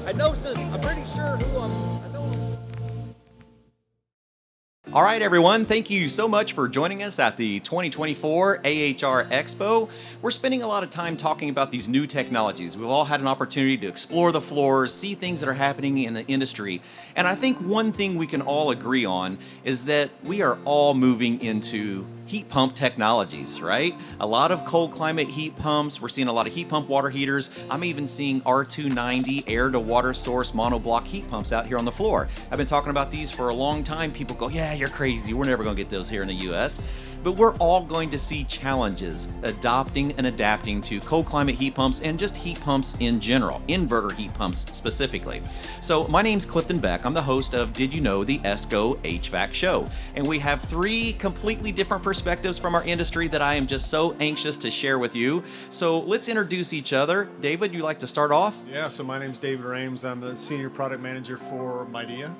I know, I'm pretty sure who I know. All right, everyone, thank you so much for joining us at the 2024 AHR Expo. We're spending a lot of time talking about these new technologies. We've all had an opportunity to explore the floors, see things that are happening in the industry. And I think one thing we can all agree on is that we are all moving into heat pump technologies, right? A lot of cold climate heat pumps. We're seeing a lot of heat pump water heaters. I'm even seeing R290 air to water source monoblock heat pumps out here on the floor. I've been talking about these for a long time. People go, yeah, you're crazy. We're never going to get those here in the US. But we're all going to see challenges adopting and adapting to cold climate heat pumps and just heat pumps in general, inverter heat pumps specifically. So my name's Clifton Beck. I'm the host of Did You Know, the ESCO HVAC show. And we have three completely different perspectives from our industry that I am just so anxious to share with you. So let's introduce each other. David, you like to start off? Yeah, so my name's David Rames. I'm the Senior Product Manager for Midea.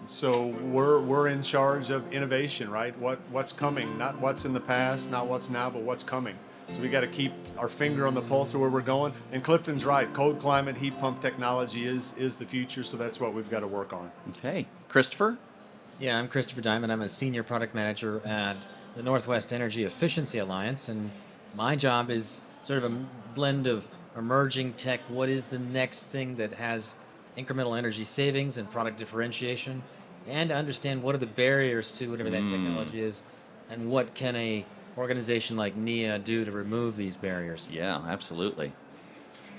So we're in charge of innovation, right? What's coming, not what's in the past, not what's now, but what's coming. So we got to keep our finger on the pulse of where we're going. And Clifton's right, cold climate heat pump technology is the future, so that's what we've got to work on. Okay, Christopher? Yeah, I'm Christopher Diamond. I'm a Senior Product Manager at the Northwest Energy Efficiency Alliance, and my job is sort of a blend of emerging tech. What is the next thing that has incremental energy savings and product differentiation, and to understand what are the barriers to whatever that technology is, and what can a organization like NEEA do to remove these barriers. Yeah, absolutely.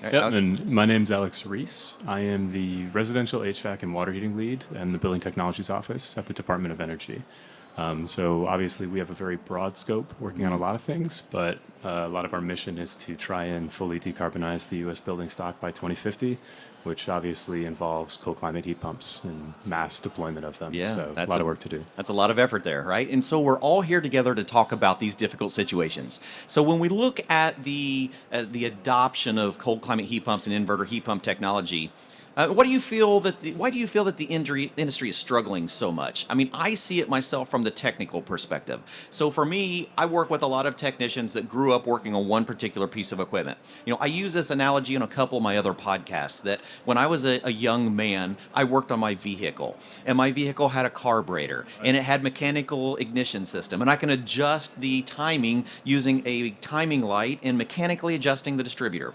Yep, and my name's Alex REES. I am the Residential HVAC and Water Heating Lead in the Building Technologies Office at the Department of Energy. So obviously we have a very broad scope working on a lot of things, but a lot of our mission is to try and fully decarbonize the U.S. building stock by 2050, which obviously involves cold climate heat pumps and mass deployment of them. Yeah, so a lot of work to do. That's a lot of effort there, right? And so we're all here together to talk about these difficult situations. So when we look at the adoption of cold climate heat pumps and inverter heat pump technology, why do you feel that the industry is struggling so much? I mean, I see it myself from the technical perspective. So for me, I work with a lot of technicians that grew up working on one particular piece of equipment. You know, I use this analogy in a couple of my other podcasts that when I was a young man, I worked on my vehicle, and my vehicle had a carburetor, and it had mechanical ignition system, and I can adjust the timing using a timing light and mechanically adjusting the distributor.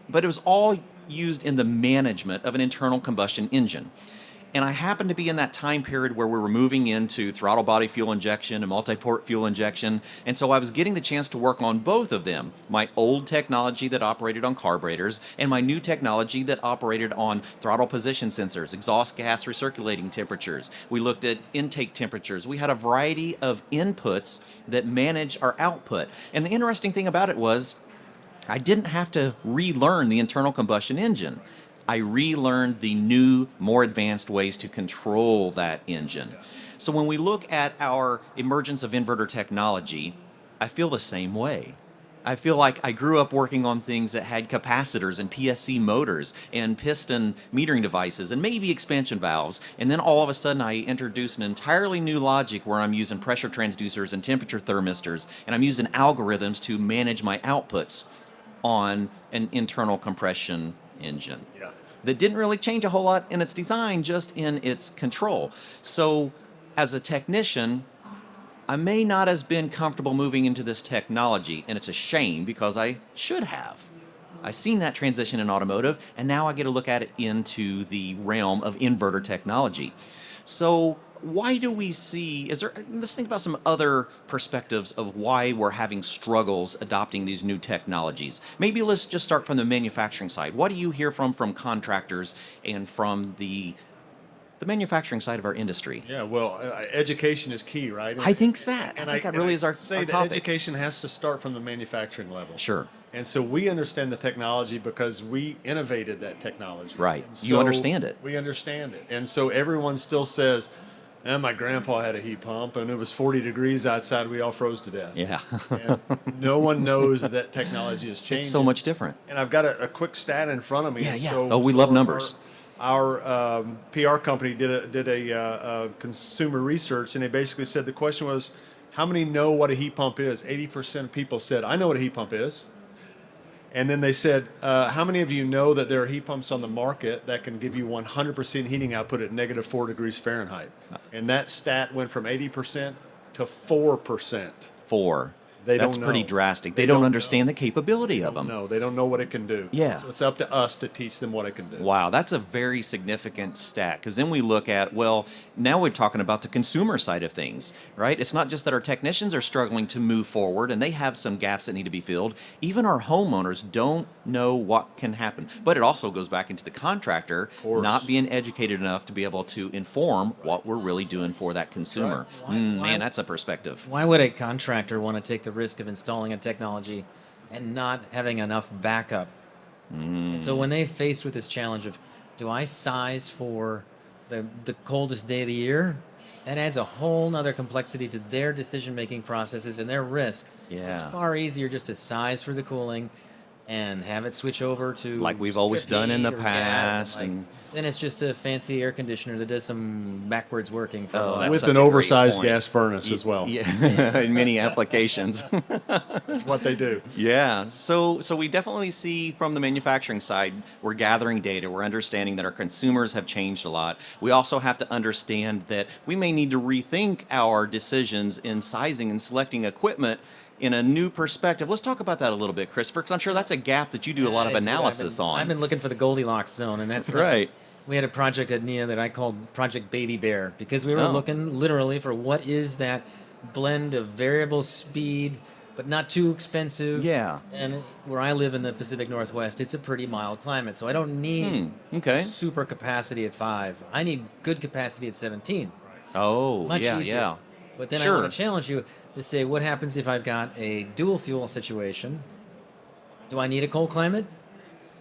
But it was all used in the management of an internal combustion engine. And I happened to be in that time period where we were moving into throttle body fuel injection and multi-port fuel injection. And so I was getting the chance to work on both of them. My old technology that operated on carburetors and my new technology that operated on throttle position sensors, exhaust gas recirculating temperatures. We looked at intake temperatures. We had a variety of inputs that manage our output. And the interesting thing about it was I didn't have to relearn the internal combustion engine. I relearned the new, more advanced ways to control that engine. So when we look at our emergence of inverter technology, I feel the same way. I feel like I grew up working on things that had capacitors and PSC motors and piston metering devices and maybe expansion valves. And then all of a sudden I introduced an entirely new logic where I'm using pressure transducers and temperature thermistors, and I'm using algorithms to manage my outputs on an internal compression engine that didn't really change a whole lot in its design, just in its control. So as a technician, I may not have been comfortable moving into this technology, and it's a shame because I should have. I've seen that transition in automotive, and now I get to look at it into the realm of inverter technology. So why do we see, let's think about some other perspectives of why we're having struggles adopting these new technologies. Maybe let's just start from the manufacturing side. What do you hear from contractors and from the manufacturing side of our industry? Yeah, well, education is key, right? I think that. I think that really is our topic. Education has to start from the manufacturing level. Sure. And so we understand the technology because we innovated that technology. Right. And You understand it. We understand it. And so everyone still says, my grandpa had a heat pump and it was 40 degrees outside. We all froze to death. Yeah. And no one knows that technology is changing. It's so much different. And I've got a quick stat in front of me. Yeah, yeah. So, We love numbers. Our PR company did a consumer research, and they basically said the question was, how many know what a heat pump is? 80% of people said, I know what a heat pump is. And then they said, how many of you know that there are heat pumps on the market that can give you 100% heating output at negative 4 degrees Fahrenheit? And that stat went from 80% to 4%. 4. They That's don't pretty know. drastic. They They don't don't understand the capability of them. No, they don't know what it can do. Yeah. So it's up to us to teach them what it can do. Wow, that's a very significant stat. Because then we look at, well, now we're talking about the consumer side of things, right? It's not just that our technicians are struggling to move forward and they have some gaps that need to be filled. Even our homeowners don't know what can happen. But it also goes back into the contractor course. not being educated enough to be able to inform what we're really doing for that consumer. Why- Man, that's a perspective. Why would a contractor want to take the risk of installing a technology and not having enough backup? And so when they're faced with this challenge of, do I size for the coldest day of the year? That adds a whole nother complexity to their decision-making processes and their risk. It's Yeah. far easier just to size for the cooling and have it switch over to Like we've always strip done in the heat or gas, past, and, and- then it's just a fancy air conditioner that does some backwards working for a Oh, while. that's With such an a great oversized point. gas furnace as well. Yeah, in many applications. That's what they do. Yeah, so we definitely see from the manufacturing side, we're gathering data, we're understanding that our consumers have changed a lot. We also have to understand that we may need to rethink our decisions in sizing and selecting equipment in a new perspective. Let's talk about that a little bit, Christopher, because I'm sure that's a gap that you do a lot of That is what analysis on. I've been looking for the Goldilocks zone, and that's Right. We had a project at NEEA that I called Project Baby Bear because we were Oh. looking literally for what is that blend of variable speed, but not too expensive. Yeah. And where I live in the Pacific Northwest, it's a pretty mild climate, so I don't need Okay. super capacity at 5. I need good capacity at 17. Oh, Much yeah, easier. yeah. But then I Sure. want to challenge you to say, what happens if I've got a dual fuel situation? Do I need a cold climate?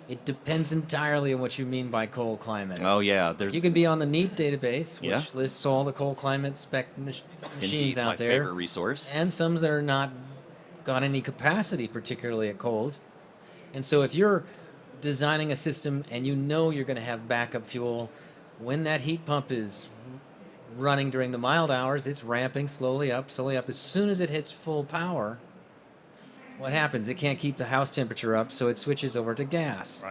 It depends entirely on what you mean by cold climate. Oh, yeah. There's You can be on the NEEP database, which Yeah. lists all the cold climate spec indeed machines my out there, favorite resource. and some that are not got any capacity, particularly at cold. And so if you're designing a system and you know you're going to have backup fuel, when that heat pump is running during the mild hours, it's ramping slowly up, slowly up. As soon as it hits full power, what happens? It can't keep the house temperature up, so it switches over to gas.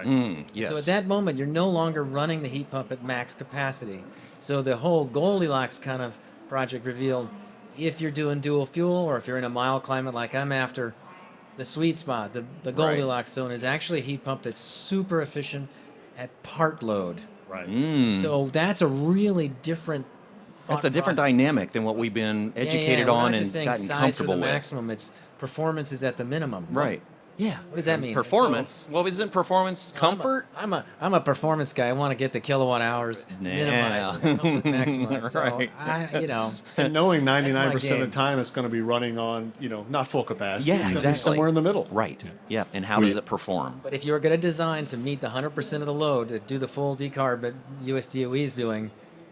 Yes. So at that moment, you're no longer running the heat pump at max capacity. So the whole Goldilocks kind of project revealed if you're doing dual fuel or if you're in a mild climate like I'm after, the sweet spot, the Goldilocks zone is actually a heat pump that's super efficient at part load. Right. So that's a really different That's a different process. dynamic than what we've been educated We're on not and just saying gotten size comfortable for the with. maximum. It's performance is at the minimum. Right. Yeah. What does that mean? Performance. Well, isn't performance comfort? I'm a performance guy. I want to get the kilowatt hours minimized, and comfort maximized. Right. So And knowing That's my 99% of the game. time it's going to be running on, not full capacity. Yeah, it's going to exactly. be somewhere in the middle. Right. Yeah. And how does it perform? But if you're going to design to meet the 100% of the load, to do the full decarb that US DOE is doing,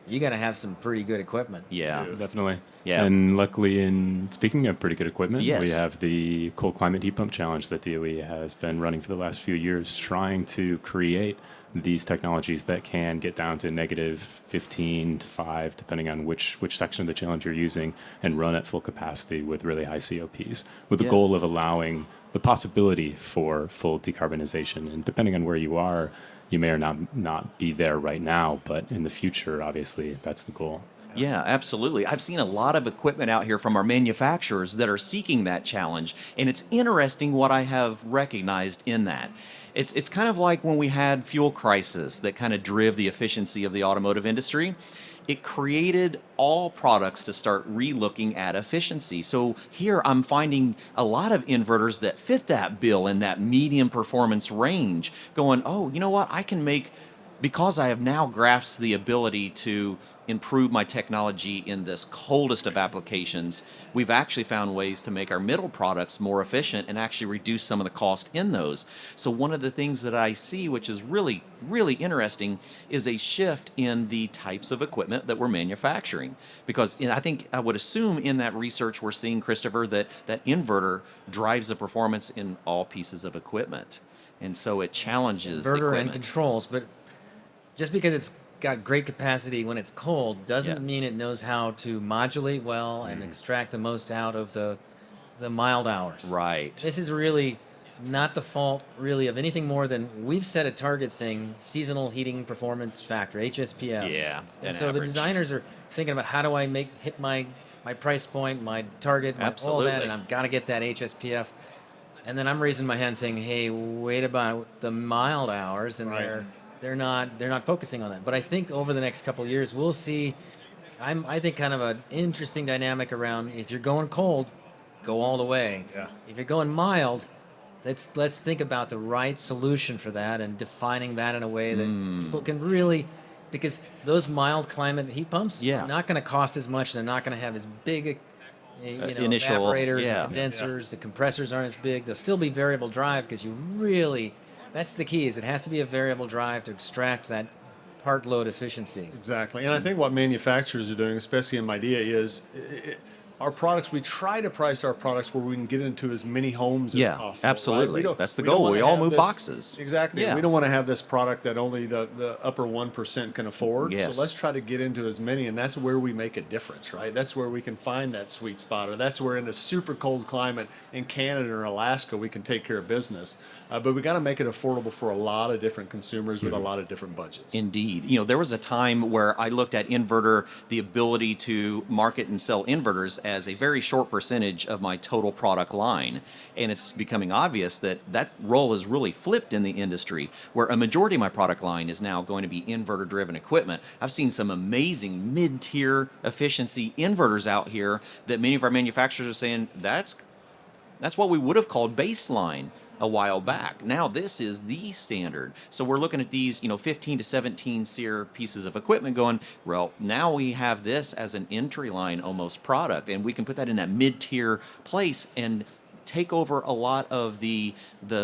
you got to have some pretty good equipment. Yeah. Definitely. Yeah. And luckily, in speaking of pretty good equipment, Yes. we have the cold climate heat pump challenge that DOE has been running for the last few years, trying to create these technologies that can get down to negative 15 to 5, depending on which section of the challenge you're using, and run at full capacity with really high COPs, with the Yeah. goal of allowing the possibility for full decarbonization. And depending on where you are, you may or not be there right now, but in the future, obviously, that's the goal. Yeah, absolutely. I've seen a lot of equipment out here from our manufacturers that are seeking that challenge, and it's interesting what I have recognized in that. It's kind of like when we had fuel crisis that kind of drove the efficiency of the automotive industry. It created all products to start re-looking at efficiency. So here I'm finding a lot of inverters that fit that bill in that medium performance range going, oh, you know what? I can make, because I have now grasped the ability to improve my technology in this coldest of applications, we've actually found ways to make our middle products more efficient and actually reduce some of the cost in those. So one of the things that I see, which is really, really interesting, is a shift in the types of equipment that we're manufacturing. Because I would assume in that research we're seeing, Christopher, that inverter drives the performance in all pieces of equipment. And so it challenges the Inverter equipment. and controls, but just because it's got great capacity when it's cold doesn't Yeah. mean it knows how to modulate well and extract the most out of the mild hours. Right. This is really not the fault really of anything more than we've set a target saying seasonal heating performance factor, HSPF. Yeah, And an so the average. designers are thinking about how do I hit my price point, my target, all that, Absolutely. and I've got to get that HSPF. And then I'm raising my hand saying, "Hey, wait about the mild hours," and Right. they're not focusing on that. But I think over the next couple of years, we'll see. I think kind of an interesting dynamic around if you're going cold, go all the way. Yeah. If you're going mild, let's think about the right solution for that and defining that in a way that people can really, because those mild climate heat pumps Yeah. are not going to cost as much. They're not going to have as big Initial- evaporators yeah. and condensers. The compressors aren't as big. They'll still be variable drive because you really, that's the key, is it has to be a variable drive to extract that part load efficiency. Exactly. And I think what manufacturers are doing, especially in Midea, is our products, we try to price our products where we can get into as many homes as Yeah, possible. absolutely. Right? That's the we don't goal. wanna We all have move this- boxes. Exactly. Yeah. We don't want to have this product that only the upper 1% can afford. Yes. So let's try to get into as many, and that's where we make a difference, right? That's where we can find that sweet spot, or that's where in a super cold climate in Canada or Alaska, we can take care of business. But we got to make it affordable for a lot of different consumers with a lot of different budgets. Indeed. You know, there was a time where I looked at inverter, the ability to market and sell inverters as a very short percentage of my total product line. And it's becoming obvious that that role is really flipped in the industry, where a majority of my product line is now going to be inverter driven equipment. I've seen some amazing mid-tier efficiency inverters out here that many of our manufacturers are saying that's what we would have called baseline a while back. Now this is the standard. So we're looking at these, 15 to 17 SEER pieces of equipment going, well, now we have this as an entry line almost product, and we can put that in that mid-tier place and take over a lot of the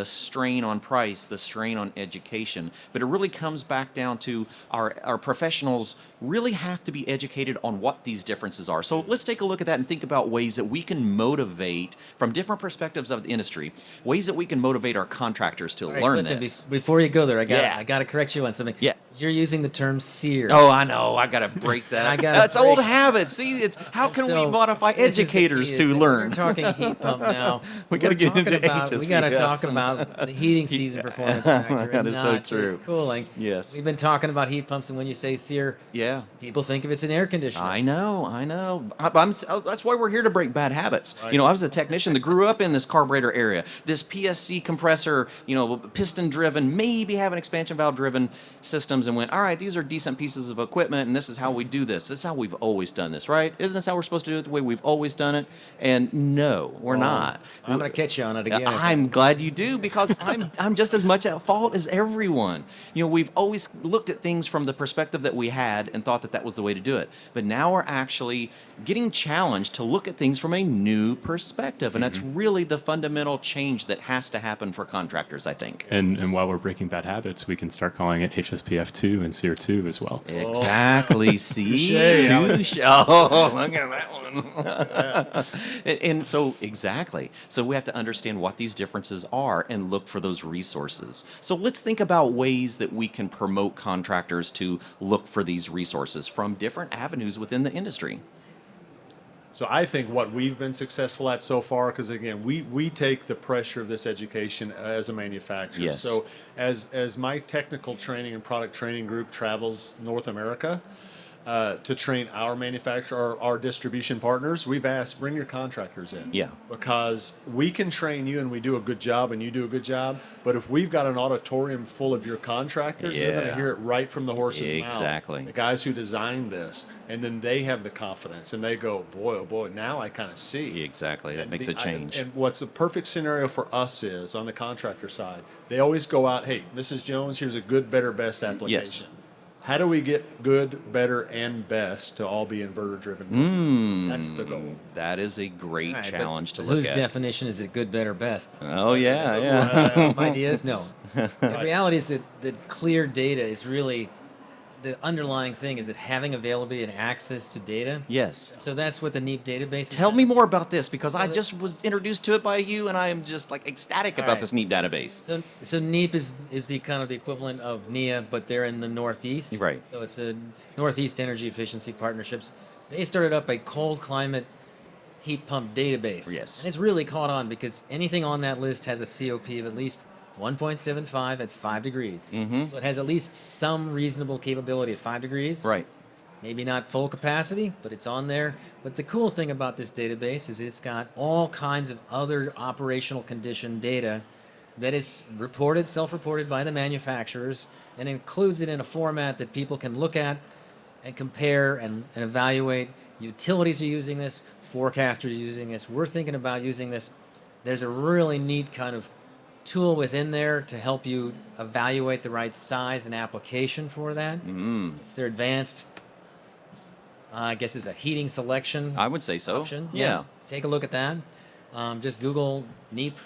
strain on price, the strain on education. But it really comes back down to our professionals really have to be educated on what these differences are. So let's take a look at that and think about ways that we can motivate from different perspectives of the industry, ways that we can motivate our contractors to All right, learn Clifton, this. before you go there, Yeah. I got to correct you on something. Yeah. You're using the term sear. Oh, I know. I gotta break that. I gotta That's break old it. habits. See, it's how And can so we modify this is the key, educators is to that learn? We're talking heat pump now. We gotta We're get talking into about, we got to HSPFs talk and- about the heating season performance factor That and is so not true. just cooling. Yes. We've been talking about heat pumps, and when you say sear, Yeah. people think of it's an air conditioner. I know. That's why we're here to break bad habits. Right. I was a technician that grew up in this carburetor area, this PSC compressor, piston driven, maybe having expansion valve driven systems, and went, all right, these are decent pieces of equipment, and this is how we do this. This is how we've always done this, right? Isn't this how we're supposed to do it the way we've always done it? And no, we're not. I'm going to catch you on it again. I'm glad you do, because I'm just as much at fault as everyone. We've always looked at things from the perspective that we had and thought that that was the way to do it. But now we're actually getting challenged to look at things from a new perspective, and that's really the fundamental change that has to happen for contractors, I think. And while we're breaking bad habits, we can start calling it HSPF2 and SEER 2 as well. Exactly. See, Touche, Alex. Touche. Oh, look at that one. and so, exactly. So we have to understand what these differences are and look for those resources. So let's think about ways that we can promote contractors to look for these resources from different avenues within the industry. So I think what we've been successful at so far, because again, we take the pressure of this education as a manufacturer. Yes. So as my technical training and product training group travels North America to train our manufacturer, our distribution partners, we've asked, bring your contractors in. Yeah. Because we can train you and we do a good job and you do a good job. But if we've got an auditorium full of your contractors, they're going Yeah. to hear it right from the horse's mouth. Exactly. The guys who designed this. And then they have the confidence and they go, boy, oh boy, now I kind of see. Exactly. That And makes a change. And what's the perfect scenario for us is on the contractor side, they always go out, hey, Mrs. Jones, here's a good, better, best application. How do we get good, better, and best to all be inverter driven? That's the goal. That is a great All right, but challenge to look whose at. definition is it good, better, best? Oh, yeah. My idea is no. The reality is that clear data is really the underlying thing, is that having availability and access to data. Yes. So that's what the NEEP database is. Tell me more about this, because I just was introduced to it by you, and I am just like ecstatic All about right. this neat database. So NEEP is the kind of the equivalent of NEEA, but they're in the Northeast. Right. So it's a Northeast Energy Efficiency Partnerships. They started up a cold climate heat pump database. Yes. And it's really caught on because anything on that list has a COP of at least 1.75 at 5 degrees. Mm-hmm. So it has at least some reasonable capability at 5 degrees. Right. Maybe not full capacity, but it's on there. But the cool thing about this database is it's got all kinds of other operational condition data that is reported, self-reported by the manufacturers, and includes it in a format that people can look at and compare and evaluate. Utilities are using this, forecasters are using this. We're thinking about using this. There's a really neat kind of tool within there to help you evaluate the right size and application for that. It's their advanced, I guess it's a heating selection I would say so. option. Yeah. Take a look at that. Just Google NEEP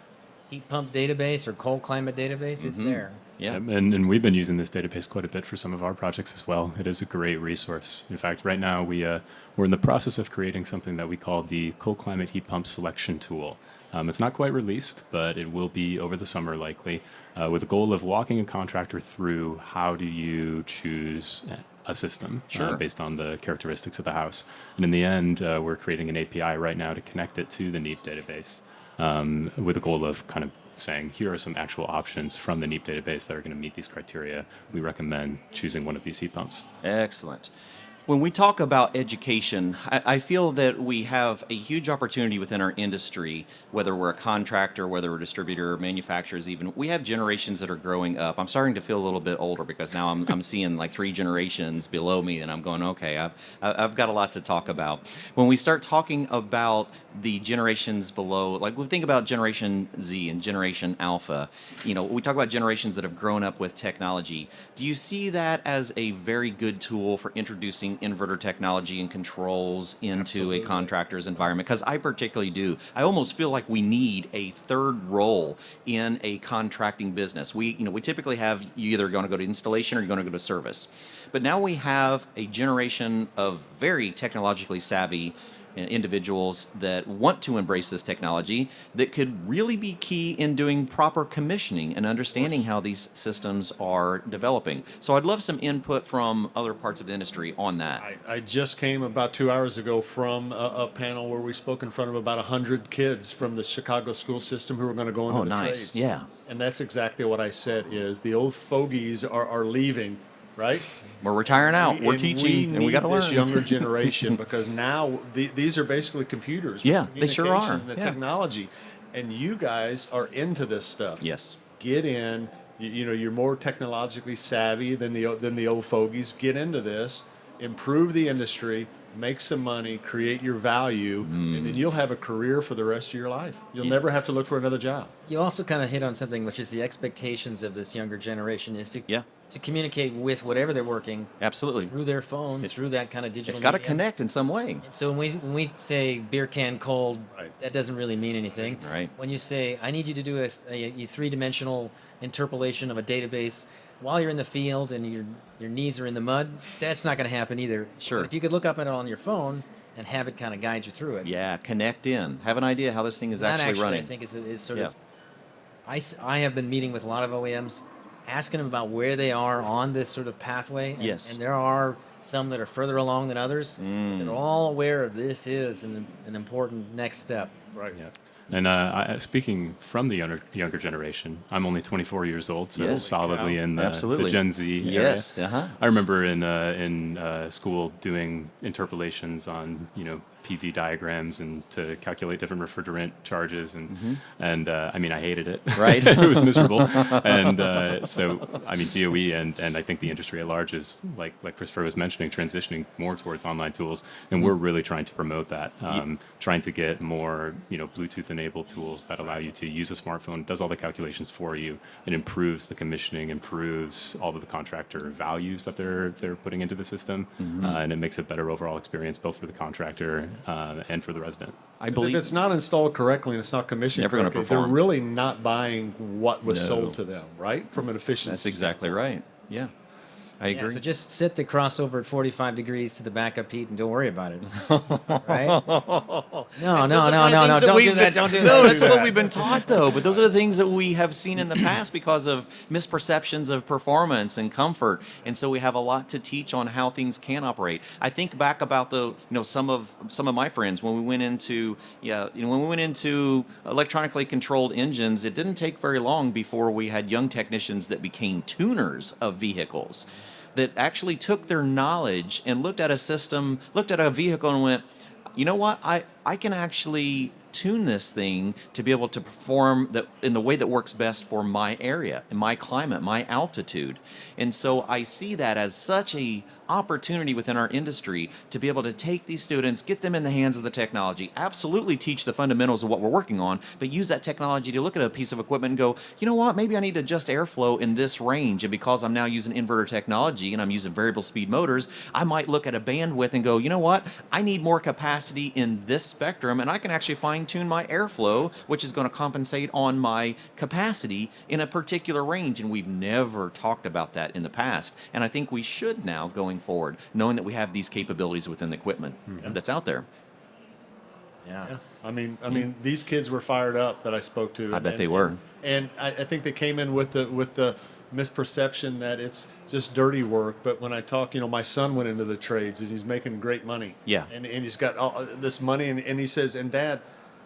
heat pump database or cold climate database. It's there. Yeah. And we've been using this database quite a bit for some of our projects as well. It is a great resource. In fact, right now we're in the process of creating something that we call the cold climate heat pump selection tool. It's not quite released, but it will be over the summer likely, with the goal of walking a contractor through how do you choose a system based on the characteristics of the house. And in the end, we're creating an API right now to connect it to the NEEP database, with the goal of kind of saying, here are some actual options from the NEEP database that are going to meet these criteria. We recommend choosing one of these heat pumps. Excellent. When we talk about education, I feel that we have a huge opportunity within our industry, whether we're a contractor, whether we're a distributor, manufacturers even. We have generations that are growing up. I'm starting to feel a little bit older because now I'm seeing like 3 generations below me, and I'm going, okay, I've got a lot to talk about. When we start talking about the generations below, like we think about Generation Z and Generation Alpha, we talk about generations that have grown up with technology. Do you see that as a very good tool for introducing inverter technology and controls into Absolutely. a contractor's environment? Because I particularly do. I almost feel like we need a third role in a contracting business. We typically have, you either going to go to installation or you're going to go to service. But now we have a generation of very technologically savvy individuals that want to embrace this technology that could really be key in doing proper commissioning and understanding how these systems are developing. So I'd love some input from other parts of the industry on that. I just came about 2 hours ago from a panel where we spoke in front of about 100 kids from the Chicago school system who are going to go into Oh, the nice. trades. Yeah. And that's exactly what I said is the old fogies are leaving, right? We're retiring out. We're And teaching, and we got to this learn. younger generation because now these are basically computers. with Yeah, they sure are. communication and the Yeah. technology, and you guys are into this stuff. Yes. Get in. You're more technologically savvy than the old fogies. Get into this, improve the industry, make some money, create your value, and then you'll have a career for the rest of your life. You'll never have to look for another job. You also kind of hit on something, which is the expectations of this younger generation is to communicate with whatever they're working Absolutely. through their phone, through that kind of digital It's got to media. connect in some way. So when we say beer can cold, Right. that doesn't really mean anything. Right. When you say, I need you to do a 3-dimensional interpolation of a database while you're in the field and your knees are in the mud, that's not going to happen either. Sure. But if you could look up at it on your phone and have it kind of guide you through it. Yeah, connect in. Have an idea how this thing is That actually running. I think is sort Yeah. of. I have been meeting with a lot of OEMs, asking them about where they are on this sort of pathway. And, Yes. and there are some that are further along than others. But they're all aware of this is an important next step. Right. Yeah. And speaking from the younger generation, I'm only 24 years old, so Yes. solidly Cow. in the Absolutely. Gen Z area. Yes. Uh-huh. I remember in school doing interpolations on PV diagrams and to calculate different refrigerant charges, and I mean I hated it. Right. It was miserable. And so I mean DOE and I think the industry at large is like Christopher was mentioning, transitioning more towards online tools, and we're really trying to promote that, trying to get more Bluetooth enabled tools that allow you to use a smartphone, does all the calculations for you, it improves the commissioning, improves all of the contractor values that they're putting into the system, and it makes a better overall experience both for the contractor and for the resident. I If believe it's not installed correctly and it's not commissioned never gonna correctly, they're perform. really not buying what was No. sold to them, right? From an efficiency that's exactly standpoint. right. Yeah. I agree. So just set the crossover at 45 degrees to the backup heat and don't worry about it. Right? No, Those are the no. things that Don't we've do that. been- Don't do No, that. that's what we've been taught, though. But those are the things that we have seen in the past because of misperceptions of performance and comfort. And so we have a lot to teach on how things can operate. I think back about some of my friends when we went into electronically controlled engines. It didn't take very long before we had young technicians that became tuners of vehicles, that actually took their knowledge and looked at a vehicle and went, you know what, I can actually tune this thing to be able to perform in the way that works best for my area, and my climate, my altitude. And so I see that as such a opportunity within our industry to be able to take these students, get them in the hands of the technology, absolutely teach the fundamentals of what we're working on, but use that technology to look at a piece of equipment and go, you know what, maybe I need to adjust airflow in this range, and because I'm now using inverter technology and I'm using variable speed motors, I might look at a bandwidth and go, you know what, I need more capacity in this spectrum, and I can actually fine tune my airflow, which is going to compensate on my capacity in a particular range. And we've never talked about that in the past, and I think we should now going forward, knowing that we have these capabilities within the equipment that's out there. Yeah. I mean, these kids were fired up that I spoke to. I bet they were. And I think they came in with the misperception that it's just dirty work. But when I talk, my son went into the trades and he's making great money. Yeah. And he's got all this money, and he says, and Dad,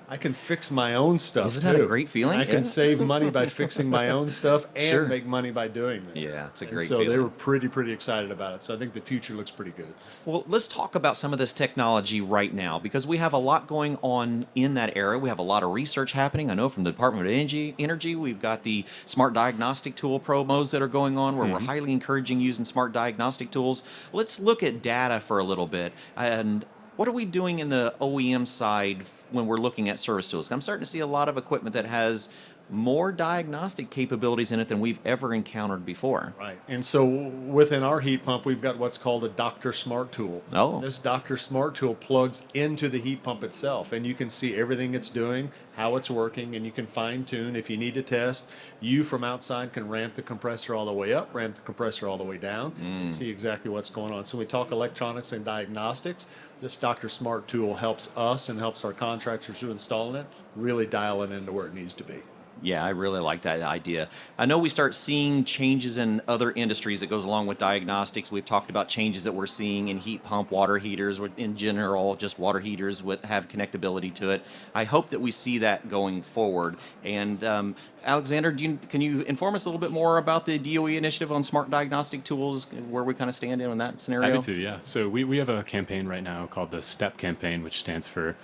I can fix my own stuff. Isn't that a great feeling? I can Yeah. save money by fixing my own stuff and Sure. make money by doing this. Yeah, it's a And great so they feeling. were pretty excited about it. So I think the future looks pretty good. Well, let's talk about some of this technology right now, because we have a lot going on in that area. We have a lot of research happening. I know from the Department of Energy, we've got the smart diagnostic tool promos that are going on where we're highly encouraging using smart diagnostic tools. Let's look at data for a little bit. And what are we doing in the OEM side when we're looking at service tools? I'm starting to see a lot of equipment that has more diagnostic capabilities in it than we've ever encountered before. Right. And so within our heat pump, we've got what's called a Doctor Smart tool. Oh. This Doctor Smart tool plugs into the heat pump itself, and you can see everything it's doing, how it's working, and you can fine tune. If you need to test, you from outside can ramp the compressor all the way up, ramp the compressor all the way down, and see exactly what's going on. So when we talk electronics and diagnostics, this Doctor Smart tool helps us and helps our contractors who installing it really dial it into where it needs to be. Yeah, I really like that idea. I know we start seeing changes in other industries that goes along with diagnostics. We've talked about changes that we're seeing in heat pump water heaters, in general, just water heaters have connectability to it. I hope that we see that going forward. And Alexander, can you inform us a little bit more about the DOE initiative on smart diagnostic tools, where we kind of stand in that scenario? Happy to, yeah. So we have a campaign right now called the STEP campaign, which stands for,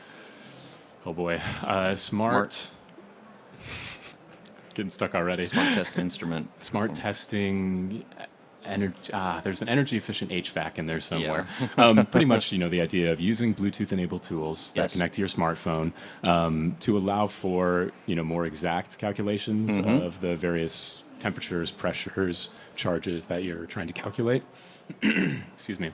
smart. Getting stuck already. Smart test instrument. Smart testing. There's an energy efficient HVAC in there somewhere. Yeah. Pretty much, the idea of using Bluetooth enabled tools that Yes. connect to your smartphone to allow for more exact calculations of the various temperatures, pressures, charges that you're trying to calculate. Excuse me.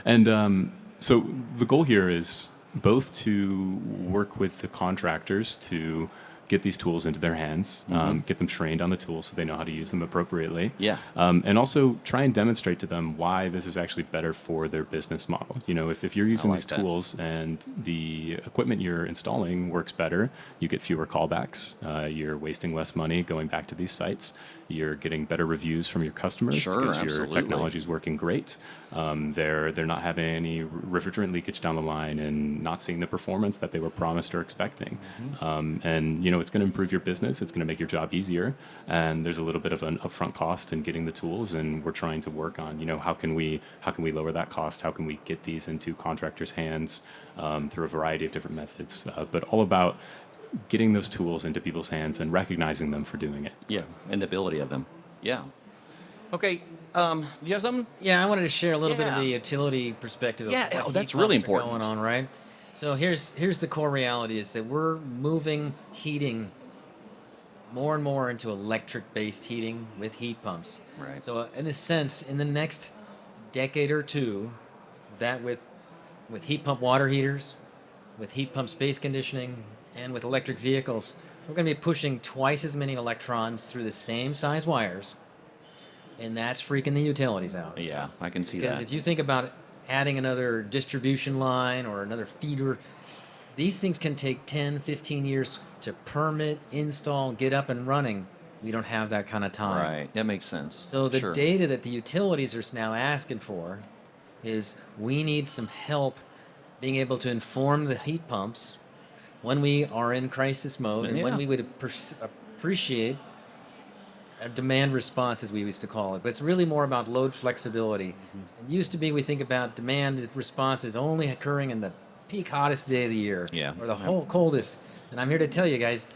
And so the goal here is both to work with the contractors to get these tools into their hands, get them trained on the tools so they know how to use them appropriately. Yeah. And also try and demonstrate to them why this is actually better for their business model. If you're using like these that. tools and the equipment you're installing works better, you get fewer callbacks, you're wasting less money going back to these sites, you're getting better reviews from your customers Sure, because your absolutely. technology is working great. They're not having any refrigerant leakage down the line and not seeing the performance that they were promised or expecting. And it's going to improve your business. It's going to make your job easier. And there's a little bit of an upfront cost in getting the tools. And we're trying to work on how can we lower that cost? How can we get these into contractors' hands through a variety of different methods? But all about getting those tools into people's hands and recognizing them for doing it. Yeah, and the ability of them. Yeah. Okay. Do you have something? Yeah, I wanted to share a little bit of Yeah. the utility perspective. Yeah, of what that's heat really pumps are important. going on, right? So here's the core reality: is that we're moving heating more and more into electric-based heating with heat pumps. Right. So in a sense, in the next decade or two, that with heat pump water heaters, with heat pump space conditioning, and with electric vehicles, we're going to be pushing twice as many electrons through the same size wires And that's freaking the utilities out. Yeah, I can see Because that. if you think about adding another distribution line or another feeder, these things can take 10, 15 years to permit, install, get up and running. We don't have that kind of time. Right, that makes sense. So the Sure. data that the utilities are now asking for is we need some help being able to inform the heat pumps when we are in crisis mode and when Yeah. we would appreciate a demand response, as we used to call it. But it's really more about load flexibility. It used to be we think about demand response is only occurring in the peak hottest day of the year Yeah. or the Yeah. whole coldest. And I'm here to tell you guys,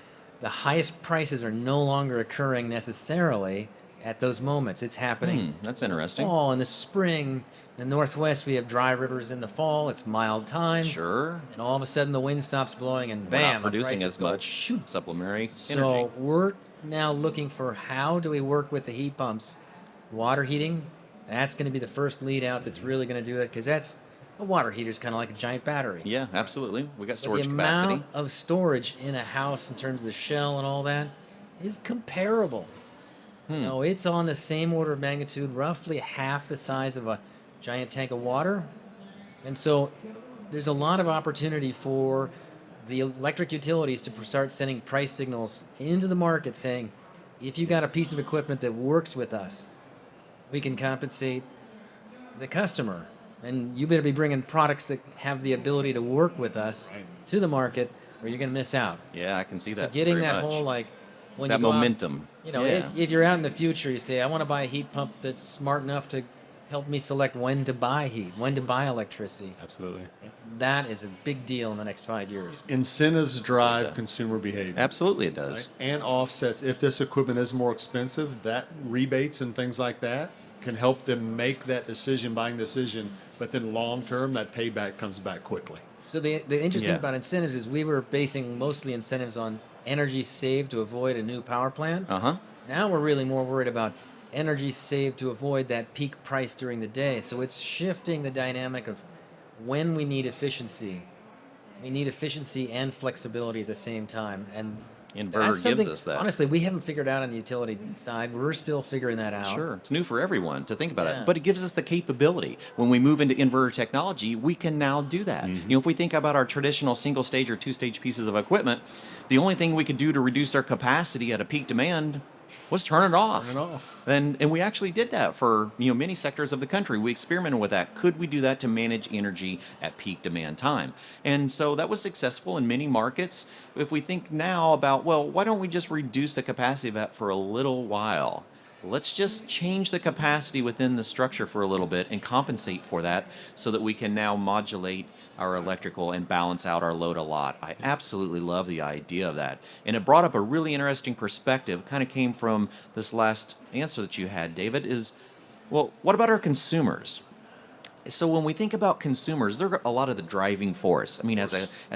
the highest prices are no longer occurring necessarily at those moments. It's happening That's interesting. fall, in the spring. In the Northwest, we have dry rivers in the fall. It's mild times. Sure. And all of a sudden, the wind stops blowing, and We're bam, not producing the prices as go much shoot. supplementary So energy. we're now looking for how do we work with the heat pumps, water heating. That's going to be the first lead out. That's really going to do it because that's a water heater is kind of like a giant battery. Yeah, absolutely. We got But storage the capacity. amount of storage in a house in terms of the shell and all that is comparable. No, it's on the same order of magnitude, roughly half the size of a giant tank of water. And so there's a lot of opportunity for the electric utilities to start sending price signals into the market saying, if you got a piece of equipment that works with us, we can compensate the customer. And you better be bringing products that have the ability to work with us to the market, or you're going to miss out. Yeah, I can see So that. getting very that much. whole like when that you go out- momentum. you know, Yeah. if you're out in the future, you say, I want to buy a heat pump that's smart enough to help me select when to buy heat, when to buy electricity. Absolutely. That is a big deal in the next 5 years. Incentives drive Yeah. consumer behavior. Absolutely, it Right? does. And offsets. If this equipment is more expensive, that rebates and things like that can help them make that decision, buying decision. But then long term, that payback comes back quickly. So the interesting Yeah. about incentives is we were basing mostly incentives on energy saved to avoid a new power plant. Uh huh. Now we're really more worried about energy saved to avoid that peak price during the day. So it's shifting the dynamic of when we need efficiency. We need efficiency and flexibility at the same time. And Inverter that's gives something, us that. honestly, we haven't figured out on the utility side. We're still figuring that out. Sure, it's new for everyone to think about Yeah. it, but it gives us the capability. When we move into inverter technology, we can now do that. You know, if we think about our traditional single stage or two stage pieces of equipment, the only thing we could do to reduce their capacity at a peak demand was turn it off. Turn it off. And we actually did that for many sectors of the country. We experimented with that. Could we do that to manage energy at peak demand time? And so that was successful in many markets. If we think now about, well, why don't we just reduce the capacity of that for a little while? Let's just change the capacity within the structure for a little bit and compensate for that so that we can now modulate our electrical and balance out our load a lot. I absolutely love the idea of that. And it brought up a really interesting perspective, kind of came from this last answer that you had, David, is, well, what about our consumers? So when we think about consumers, they're a lot of the driving force. I mean, as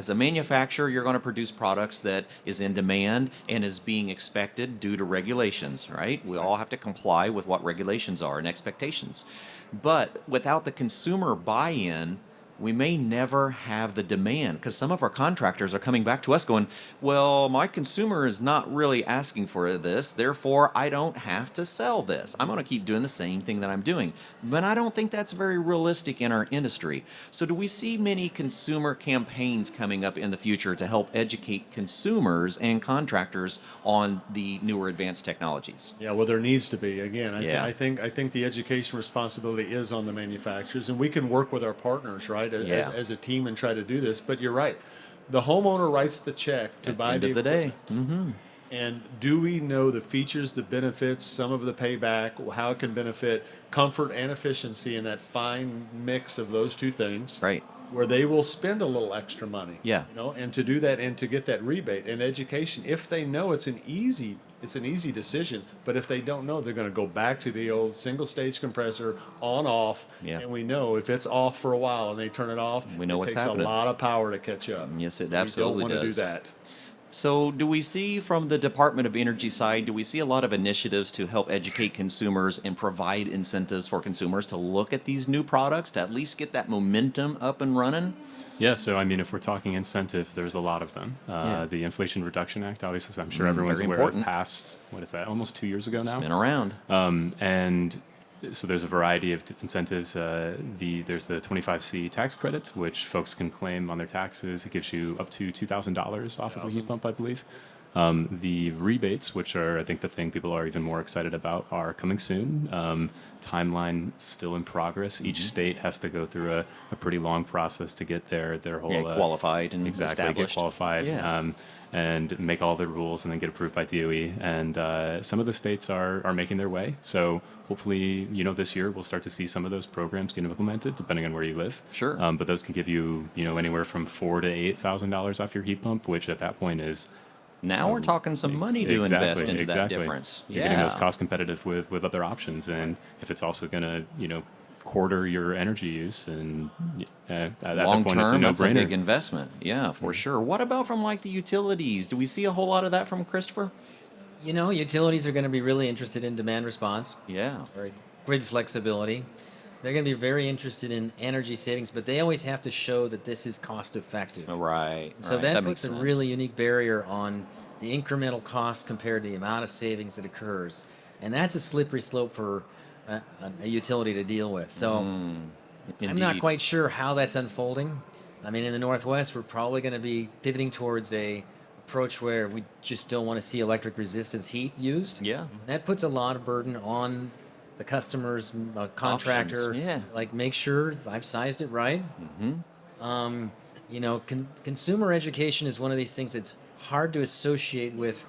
a manufacturer, you're going to produce products that is in demand and is being expected due to regulations, right? We all have to comply with what regulations are and expectations. But without the consumer buy-in, we may never have the demand because some of our contractors are coming back to us going, well, my consumer is not really asking for this, therefore I don't have to sell this. I'm going to keep doing the same thing that I'm doing. But I don't think that's very realistic in our industry. So do we see many consumer campaigns coming up in the future to help educate consumers and contractors on the newer advanced technologies? Yeah, well, there needs to be. Again, Yeah. I think the education responsibility is on the manufacturers, and we can work with our partners, right, Yeah. as a team and try to do this. But you're right. The homeowner writes the check to At buy the end of the day. equipment. And do we know the features, the benefits, some of the payback, how it can benefit comfort and efficiency in that fine mix of those two things? Right. Where they will spend a little extra money. Yeah. And to do that and to get that rebate and education, if they know it's an easy decision, but if they don't know, they're going to go back to the old single stage compressor on off. Yeah. And we know if it's off for a while and they turn it off, We know it what's takes happening. a lot of power to catch up. Yes, it So absolutely we don't want to do does. that. So, do we see from the Department of Energy side, do we see a lot of initiatives to help educate consumers and provide incentives for consumers to look at these new products to at least get that momentum up and running? Yeah, so I mean, if we're talking incentives, there's a lot of them. Yeah. The Inflation Reduction Act, obviously, so I'm sure everyone's very aware important. of, passed, what is that, almost 2 years ago now? Been around. And so there's a variety of incentives. There's the 25C tax credit, which folks can claim on their taxes. It gives you up to $2,000 off of a heat pump, I believe. The rebates, which are, I think, the thing people are even more excited about, are coming soon. Timeline still in progress. Each state has to go through a pretty long process to get their whole Yeah, qualified and exactly established. get qualified. Yeah. And make all the rules and then get approved by DOE. And some of the states are making their way. So hopefully, this year we'll start to see some of those programs get implemented, depending on where you live. Sure. But those can give you, anywhere from $4,000 to $8,000 off your heat pump, which at that point is Now we're talking some money to invest into that difference. You're getting those cost competitive with other options, and if it's also going to, quarter your energy use, and at that Long point, it's a term, that's a no-brainer. big investment. Yeah, for sure. What about from like the utilities? Do we see a whole lot of that from Christopher? Utilities are going to be really interested in demand response Yeah. or grid flexibility. They're going to be very interested in energy savings, but they always have to show that this is cost effective. Right. So right. that makes puts a sense. really unique barrier on the incremental cost compared to the amount of savings that occurs. And that's a slippery slope for a utility to deal with. So I'm not Indeed. quite sure how that's unfolding. I mean, in the Northwest, we're probably going to be pivoting towards a approach where we just don't want to see electric resistance heat used. Yeah. That puts a lot of burden on the customer's contractor. Options, yeah. Like, make sure I've sized it right. Consumer education is one of these things that's hard to associate with.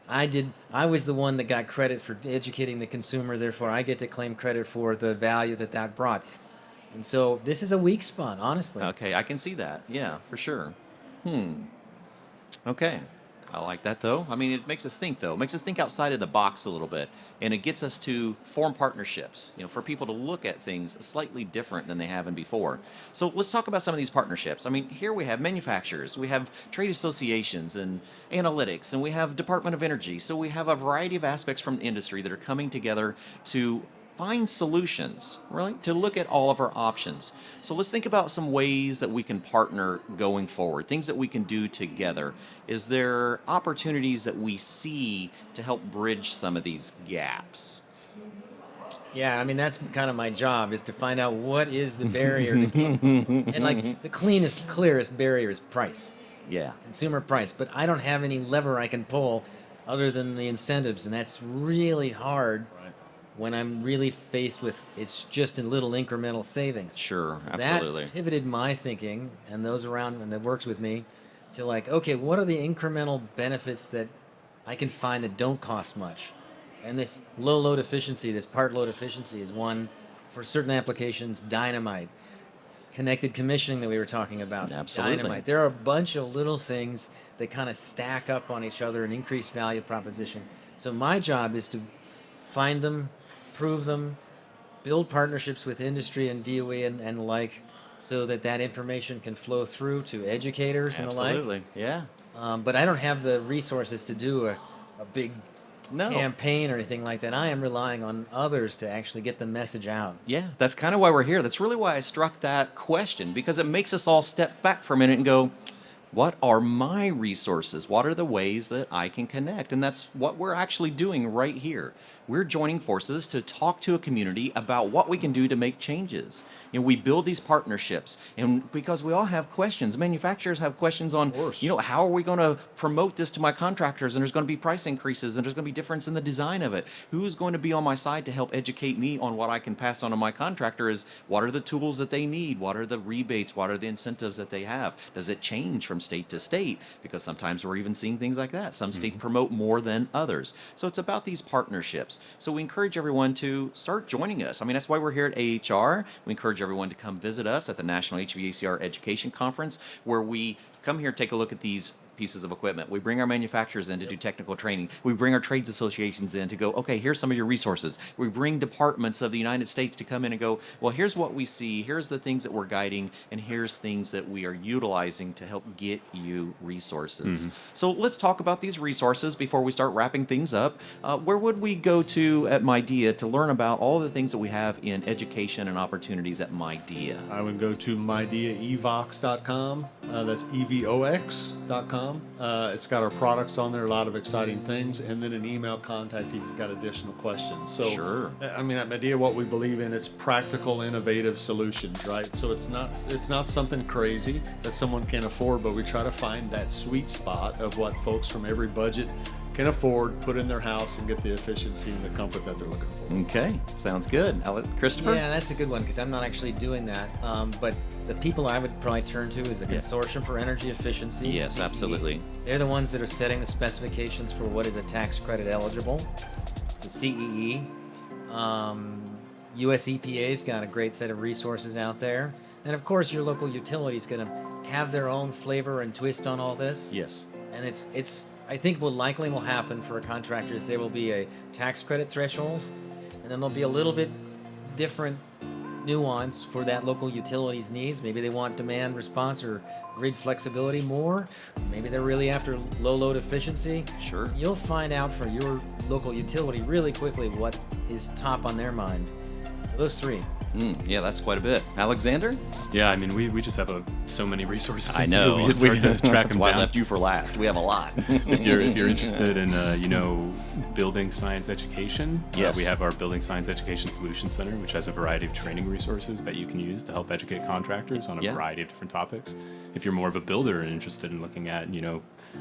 I was the one that got credit for educating the consumer, therefore I get to claim credit for the value that brought. And so this is a weak spot, honestly. Okay, I can see that. Yeah, for sure. Okay. I like that, though. I mean, it makes us think, though. It makes us think outside of the box a little bit. And it gets us to form partnerships, for people to look at things slightly different than they have been before. So let's talk about some of these partnerships. I mean, here we have manufacturers, we have trade associations and analytics, and we have Department of Energy. So we have a variety of aspects from the industry that are coming together to find solutions, right? To look at all of our options. So let's think about some ways that we can partner going forward, things that we can do together. Is there opportunities that we see to help bridge some of these gaps? Yeah, I mean, that's kind of my job, is to find out what is the barrier to keep. And like, the cleanest, clearest barrier is price, Yeah. consumer price. But I don't have any lever I can pull other than the incentives, and that's really hard when I'm really faced with it's just in little incremental savings. Sure, So absolutely. that pivoted my thinking and those around and that works with me to like, okay, what are the incremental benefits that I can find that don't cost much? And this low load efficiency, this part load efficiency is one for certain applications. Dynamite, connected commissioning that we were talking about. Absolutely. Dynamite. There are a bunch of little things that kind of stack up on each other and increase value proposition. So my job is to find them, prove them, build partnerships with industry and DOE and the like, so that information can flow through to educators and the like. Absolutely. Yeah. But I don't have the resources to do a big No. campaign or anything like that. I am relying on others to actually get the message out. Yeah, that's kind of why we're here. That's really why I struck that question, because it makes us all step back for a minute and go, what are my resources? What are the ways that I can connect? And that's what we're actually doing right here. We're joining forces to talk to a community about what we can do to make changes. We build these partnerships, and because we all have questions. Manufacturers have questions on, how are we going to promote this to my contractors? And there's going to be price increases, and there's going to be difference in the design of it. Who's going to be on my side to help educate me on what I can pass on to my contractors? What are the tools that they need? What are the rebates? What are the incentives that they have? Does it change from state to state? Because sometimes we're even seeing things like that. Some states promote more than others. So it's about these partnerships. So we encourage everyone to start joining us. I mean, that's why we're here at AHR. We encourage everyone to come visit us at the National HVACR Education Conference, where we come here, take a look at these pieces of equipment. We bring our manufacturers in to do technical training. We bring our trades associations in to go, okay, here's some of your resources. We bring departments of the United States to come in and go, well, here's what we see, here's the things that we're guiding, and here's things that we are utilizing to help get you resources. So let's talk about these resources before we start wrapping things up. Where would we go to at Midea to learn about all the things that we have in education and opportunities at Midea? I would go to MideaEvox.com. That's EVOX.com. It's got our products on there, a lot of exciting things, and then an email contact if you've got additional questions. So, Sure. I mean, at Midea, what we believe in is practical, innovative solutions, right? So it's not something crazy that someone can afford, but we try to find that sweet spot of what folks from every budget can afford, put in their house, and get the efficiency and the comfort that they're looking for. Okay, sounds good. Christopher? Yeah, that's a good one because I'm not actually doing that. But the people I would probably turn to is the Consortium for Energy Efficiency. Yes, CEE. absolutely. They're the ones that are setting the specifications for what is a tax credit eligible. So CEE. US EPA's got a great set of resources out there. And of course, your local utility is going to have their own flavor and twist on all this. Yes. And it's I think what likely will happen for a contractor is there will be a tax credit threshold, and then there'll be a little bit different nuance for that local utility's needs. Maybe they want demand response or grid flexibility more. Maybe they're really after low load efficiency. Sure. You'll find out for your local utility really quickly what is top on their mind. So those three. Yeah, that's quite a bit. Alexander? Yeah, I mean, we just have so many resources. I know. It's hard to track That's them why I down. left you for last. We have a lot. If you're interested in building science education, Yes. we have our Building Science Education Solutions Center, which has a variety of training resources that you can use to help educate contractors on a variety of different topics. If you're more of a builder and interested in looking at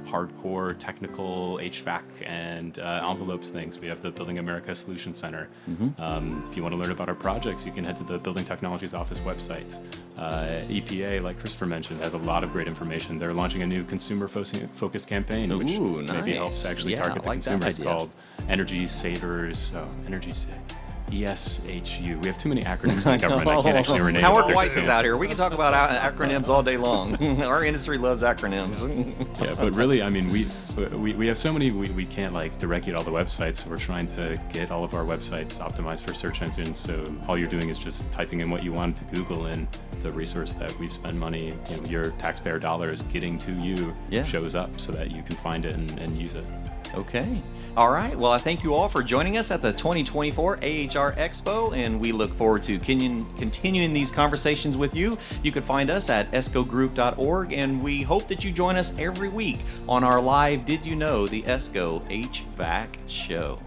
hardcore technical HVAC and envelopes things, we have the Building America Solutions Center. If you want to learn about our projects, you can head to the Building Technologies Office websites. EPA, like Christopher mentioned, has a lot of great information. They're launching a new consumer-focused campaign, which Ooh, maybe nice. helps actually Yeah, target I the like that consumers, idea. called Energy Savers. ESHU. We have too many acronyms in the government. I can't actually rename Howard what they're Weiss is saying. out here. We can talk about acronyms all day long. Our industry loves acronyms. Yeah, but really, I mean, we have so many, we can't direct you to all the websites, so we're trying to get all of our websites optimized for search engines, so all you're doing is just typing in what you want to Google, and the resource that we've spent money, your taxpayer dollars getting to you shows up so that you can find it and use it. Okay. All right. Well, I thank you all for joining us at the 2024 AHR Expo, and we look forward to continuing these conversations with you. You can find us at escogroup.org, and we hope that you join us every week on our live Did You Know, the ESCO HVAC show.